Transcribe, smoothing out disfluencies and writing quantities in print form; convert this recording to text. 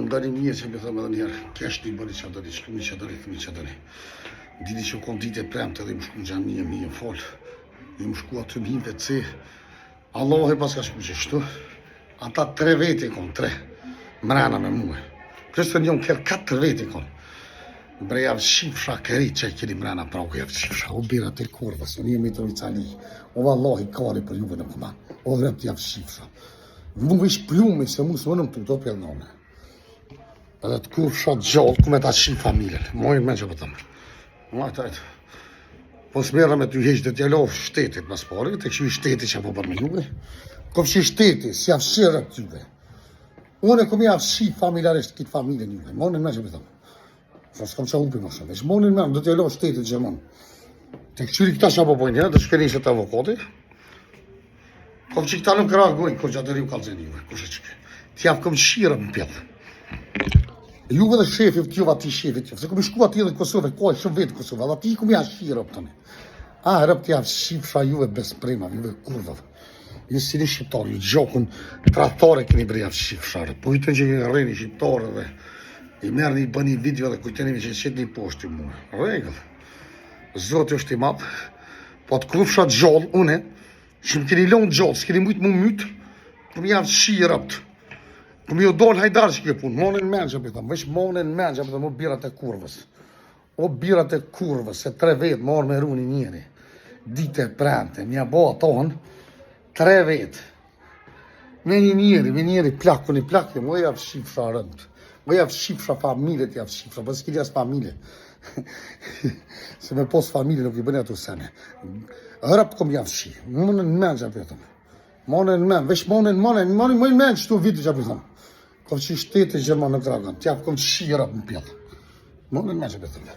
ndani mirë që më thëmë edhe njerë, kesh t'i bëri që dëri, shkumi që dëri, thëmi që dëri. Diti që konë ditë e premte edhe më shku në gjami e mi e folë, më shku aty minte ci, Allah e pas ka shku që shtu, ata 3 veti konë, 3, mrena me muhe. Kështë të njën kërë 4 veti konë. Bre javë shifra këri që e kjeri mrena pra u javë shifra, o bira të kurvës, o një Mitrovica li, o vallahi kari për juve në këman, o drept javë shifra. Nuk ish plume se mu së mënëm të do për nëme. Edhe të kur shot gjallë, ku me ta qi familjen, mojnë me që pëtëm. Ma tajtë, po s'mera me t'ju heqë dhe t'jalov shtetit mas pari, të këshu i shtetit që po për me juve. Kom që i shtetit, si javëshirë të juve. Unë e kom javëshi familjarisht këtë familjen juve, mojnë me që pëtëm. Sa s'kom që upi më shumë, veç mojnë me, do t'jalov shtetit gjemon. Të këshu i këta që po pojnë, dhe shkërinë të avokati. Kom që këta nuk reagojnë, ko gjatë riu kalëzën juve, kushe që t'javë kom shira më pjellë. Juve dhe shefit t'juve ati shefit t'juve, se kom i shku ati dhe Kosove, ko e shumë vetë Kosove, edhe ati kom ja shira për tëne. Rëp t'javë shifra juve besprema, juve kurvave. Ju si një shqiptarë, ju gjokun tratare këni bre javë shifra, po i të që i rreni shqiptarë dhe i merë një bëni video dhe kujtenimi që qëtë një poshtë i muë. Regëll, zotë është i mapë, po të krufsha gjallë, une, që më keni lonë gjallë, s'keni mujtë mu mytë, për më javë shirë rëptë. Për më jo dollë hajdarë që kje punë, monën menë që pëtëm, veç monën menë që pëtëm, o birat e kurvës. O birat e kurvës, se 3 vetë marë me runi njeri. Dite e prente, mja bo atonë, 3 vetë. Me një njeri plakë, një plakë, më javë shifra rëndë. Më javë shifra familje të javë shifra, për s'kili as familje. Se me pos familje nuk i bëni ato sene. Rëpë kom javë shi, monën menë që pëtëm. Monën menë, veç monën menë që tu vitë që pëtëm. Kom që i shtetë e Gjermanë në Kragan, t'javë kom shi rëpë më pjellë. Monën menë që pëtëm.